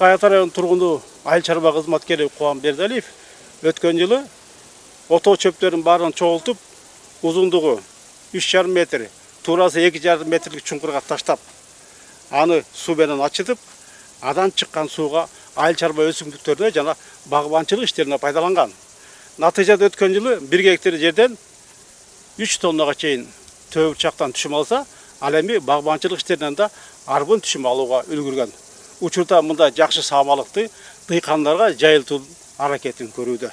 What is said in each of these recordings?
Кайата район тургуну айыл чарба кызматкери Кубан Бердалиев өткөн жылы отоо чөптөрүн баарын чогултуп, узундугу 3,5 метр, туурасы 2,5 метрлик чуңкурга таштап, аны суу менен ачытып, адан чыккан сууга айыл чарба өсүмдүктөрүнө жана багбанчылык иштерине пайдаланган. Натыйжада өткөн жылы 1 гектар жерден 3 тоннага чейин төө бурчактан түшүм алса, ал эми багбанчылык иштеринен да арбын түшүм алууга үлгүргөн. Учурда мында жакшы саамалыкты дыйкандарга жайылтуу аракетин көрүүдө.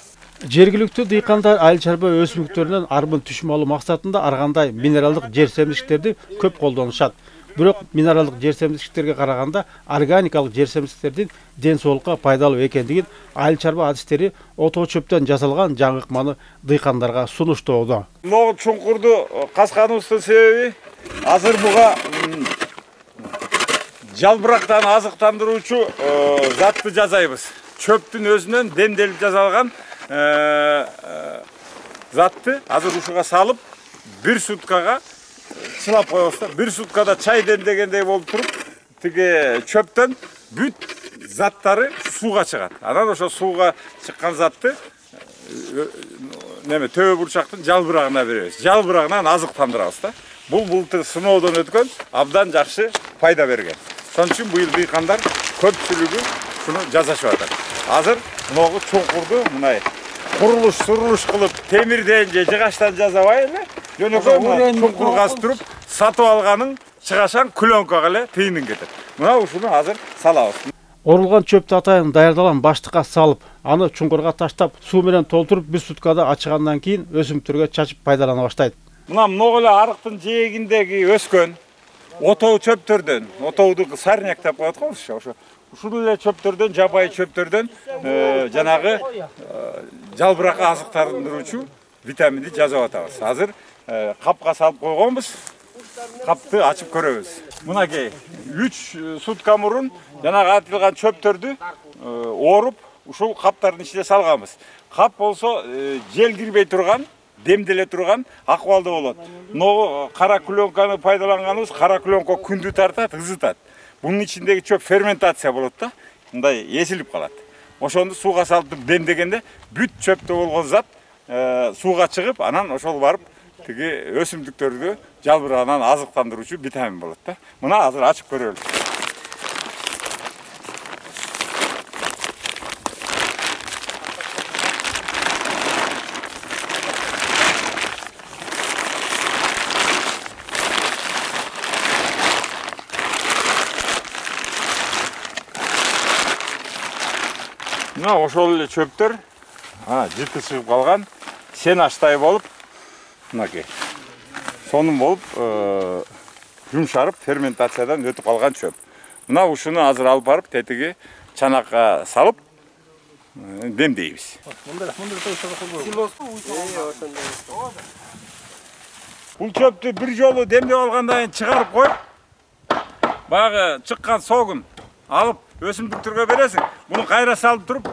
Жергиликтүү дыйкандар айыл чарба өсүмдүктөрүнөн арбын түшүм алуу максатында ар кандай минералдык жер семиздиктерди көп колдонушат. Бирок минералдык жер семиздиктерге караганда органикалык жер семиздиктердин ден соолукка пайдалуу экендигин айыл чарба адистери отоо чөптөн жасалган жаңыкманы дыйкандарга сунуштоодо. Могу чуңкурду казганыбыздын себеби азыр буга жалбырактан азыктандыруучу затты жасайбыз. Чөптүн өзүнөн демделип жасалган затты азыр ушуга салып 1 суткага чылап коебуз да. 1 суткада чай демдегендей болуп туруп, тиги чөптөн бүт заттары сууга чыгат. Анан ошо сууга чыккан затты төө бурчактын жалбырагына беребиз. Жалбырагынан азыктандырабыз да. Бул былтыр сыноодон өткөн абдан жакшы пайда берген. Ошон үчүн быйыл дыйкандар көпчүлүгү шуну жасашып атат. Азыр могу чуңкурду мындай курулуш кылып, темирден же жыгачтан жасабай эле, жөнөкөй чуңкур казып туруп, сатып алганын чыгашан клёнкага эле тыйынын кетет. Мына ушуну азыр салабыз. Орулган чөптү атайын даярдалган баштыкка салып, аны чуңкурга таштап, суу менен толтуруп 1 суткада ачыгандан кийин өсүмдүктөргө чачып пайдалана баштайт. Мына могу эле арыктын жээгиндеги өскөн отоо чөптөрдөн, отоуду сарняк деп коет го ошо. Ушул эле чөптөрдөн, жапайы чөптөрдөн жанагы жалбыракка азыктандыруучу витаминди жасап атабыз. Азыр капка салып койгонбуз. Капты ачып көрөбүз. Мынакей 3 сутка мурун жанагы атылган чөптөрдү ооруп, ушул каптардын ичине салганбыз. Кап болсо жел кирбей турган, демделе турган акыбалда болот. Могу кара клёнканы пайдаланганыбыз, кара клёнка күндү тартат, ызытат. Bunun içindeki çöp fermentasyon bulup da bunday yeşilip kalat. Oşondu suğa salıp demdegende büt çöpte olgan zat suğa çıkıp anan oşol barıp tigi ösümdüktörgü жалбырагынан азыктандыруучу витамин болот да. Мына азыр ачып көрөлү. Мына ошол эле чөптөр жыртып чыгып калган, сен аштай болуп, мынакей. Сонун болуп, жумшарып, ферментациядан өтүп калган чөп. Мына ушуну азыр алып барып, тетиги чанакка салып, демдейбиз. Бул чөптү бир жолу демдеп алгандан кийин чыгарып коюп, баягы чыккан согун алып өсүмдүктөргө бересиң. Буну кайра салып туруп,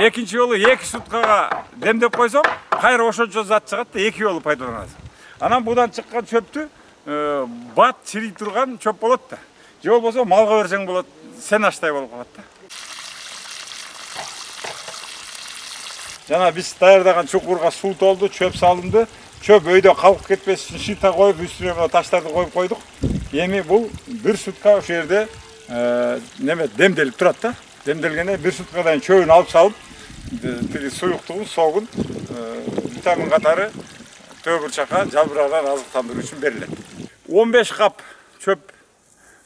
экинчи жолу 2 суткага демдеп койсоң, кайра ошончо зат чыгат да 2 жолу пайдаланасың. Анан будан чыккан чөптү бат чирий турган чөп болот да. Же болбосо малга берсең болот, сен аштай болуп калат да. Жана биз даярдаган чуңкурга суу толду, чөп салынды. Çöp öyde kalkıp ketmesi için şita koyup üstüne taşları koyup koyduk. Yemi bu 1 sutka şu yerde demdelip turat da. Demdelgene 1 sutkadan çöğünü alıp salıp suyuktuğun, soğun vitamin katarı töbürçaka жалбырагынан azıktandırı için verilir. 15 kap çöp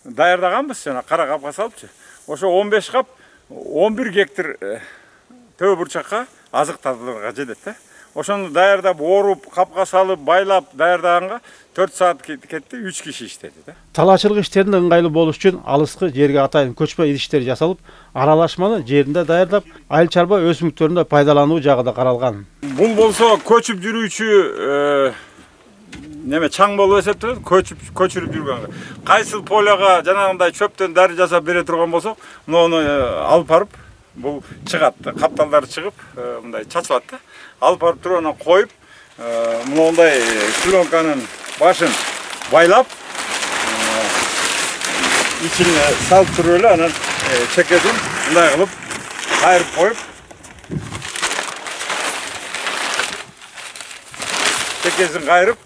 dayardaganбыз жана kara kapka salıpçı. Oşo 15 kap 11 hektar töbürçaka azıktandırıga жетет да. Ошону даярдап, оруп, капка салып, байлап, даярдаганга 4 саат кетти, 3 киши иштеди да. Талаачылык иштерин ыңгайлуу болуш үчүн алыскы жерге атайын көчпө идиштер жасалып, аралашманы жеринде даярдап, айыл чарба өсүмдүктөрүндө пайдалануу жагы да каралган. Бул болсо көчүп жүрүүчү чаң болуп эсептелет, көчүрүп жүргөнгө. Кайсыл поляга жанагындай чөптөн дары жасап бере турган болсок, муну алып барып, бул чыгат, капталдары чыгып, мындай чачылат да. Алып барып туруп анан коюп, мындай пленканын башын байлап, ичине салып туруп эле анан чекесин мындай кылып кайрып коюп чекесин кайрып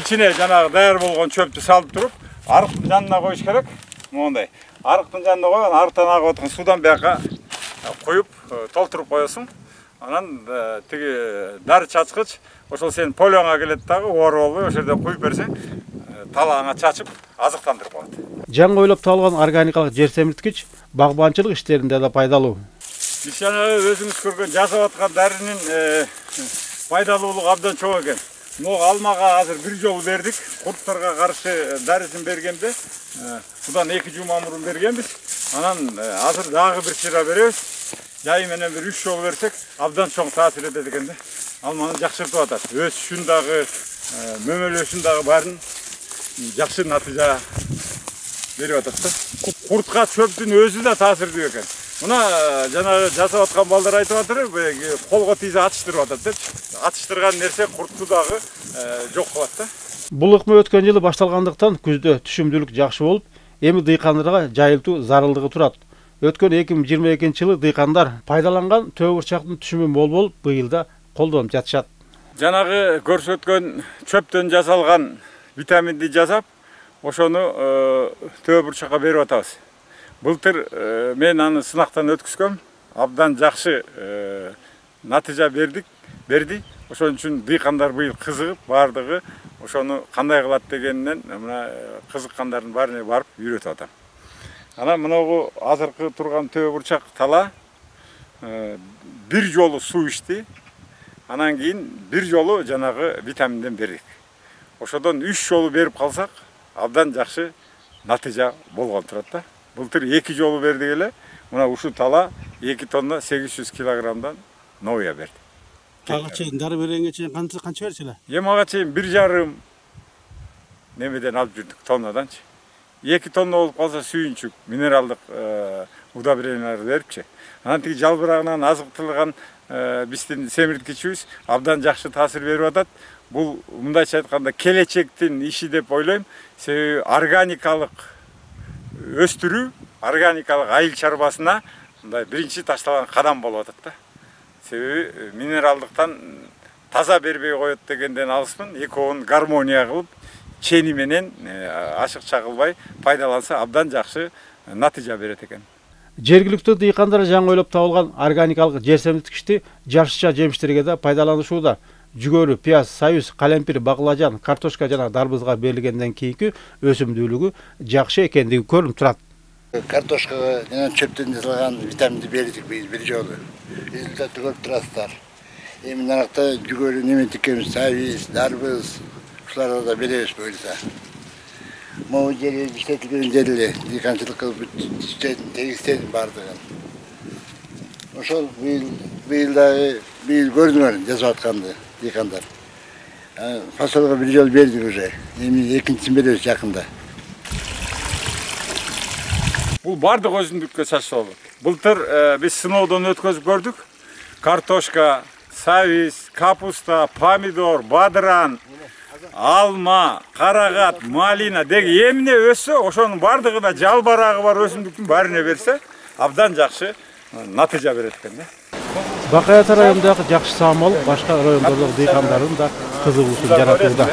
ичине жанагы даяр болгон чөптү салып туруп арыктын жанына коюш керек. Мондай арыктын жанына койгон арыктан агып аткан судан бияка куюп толтуруп коесуң. Анан тиги дары чачкыч ошол сенин полоңа келет дагы ооролуу ошол жерде куюп берсең талааңа чачып азыктандырып коет. Жаңы ойлоп табылган органикалык жер семирткич багбанчылык иштеринде да пайдалуу. Биз жанагы өзүңүз көргөн жасап аткан дарынын пайдалуулугу абдан чоң экен. Мына алмага азыр бир жолу бердик. Курттарга каршы дарысын бергенде будан 2 жума мурун бергенбиз. Анан азыр дагы бир чыра беребиз. Жай менен бир 3 жол берсек абдан чоң таасир этет экен да. Алманы жакшыртып атат. Өсүшүн дагы, мөмөлөшүн дагы баарын жакшы натыйжа берип атат да. Куртка чөптүн өзү да таасирдүү экен. Мына жанагы жасап аткан балдар айтып атыр, колго тийсе атыштырып атат деп. Атыштырган нерсе куртту дагы жок кылат да. Бул ыкма өткөн жылы башталгандыктан күздө түшүмдүүлүк жакшы болуп, эми дыйкандарга жайылтуу зарылдыгы турат. Өткөн 2022 жылы дыйкандар пайдаланган төбүрчактын түшүмү мол болуп, быйыл да колдонуп жатышат. Жанагы көрсөткөн чөптөн жасалган витаминди жасап, ошону төбүрчакка берип атабыз. Былтыр мен аны сынактан өткүзгөм, абдан жакшы натыйжа берди. Ошон үчүн дыйкандар быйыл кызыгып, бардыгы ошону кандай кылат дегенинен мына кызыккандардын баарына барып үйрөтүп атам. Анан мынагу азыркы турган төбүрчак тала бир жолу суу ичти. Анан кийин бир жолу жанагы витаминден бердик. Ошодон 3 жолу берип калсак, абдан жакшы натыйжа болгон турат да. Былтыр 2 жолу бердик эле. Мына ушул тала 2 тонна 800 килограммдан новия берди. Ага чейин дары бергенге чейин канча берчилер? Емага чейин 1,5 немеден алып жүрдүк тоннаданчы. 2 тонна болуп калса сүйүнчүк, минералдык удобренияларды берипчи. Анан тиги жалбырагынан азыкталган биздин семирткичибиз абдан жакшы таасир берип атат. Бул мындайча айтканда келечектин иши деп ойлойм. Себеби органикалык өстүрүү, органикалык айыл чарбасына мындай биринчи ташталган кадам болуп атат да. Себеби минералдыктан таза бербей коет дегенден алыспын. Экөөнүн гармония кылып, чени менен ашыкча кылбай пайдаланса абдан жакшы натыйжа берет экен. Жергиликтүү дыйкандар жаңы ойлоп табылган органикалык жер семирткичти жашыча жемиштерге да пайдаланышууда. Жүгөрү, пияз, саюз, калемпир, баклажан, картошка жана дарбызга берилгенден кийинки өсүмдүүлүгү жакшы экендиги көрүнүп турат. Картошкага жана чөптөн жасалган витаминди бердик бир жолу. Результатты көрүп турасыздар. Эми наракта жүгөрү неме тикебиз, саюз, дарбыз, ушуларга да беребиз буюрса. Могу жери иштетилген жер эле, дыйканчылык кылып тегиздедим бардыгын. Ошол быйыл көрдүңөр жасап атканды дыйкандар. Фасолго бир жол бердик уже. Эми экинчисин беребиз жакында. Бул бардык өсүмдүккө чачса болот. Былтыр биз сыноодон өткөзүп көрдүк. Картошка, савиз, капуста, помидор, бадыран, алма, карагат, малина деги эмне өссө, ошонун бардыгына жалбырагы бар өсүмдүктүн баарына берсе, абдан жакшы натыйжа берет экен да. Бакаят районундагы жакшы саамал башка райондордогу дыйкандардын да кызыгуусун жаратууда.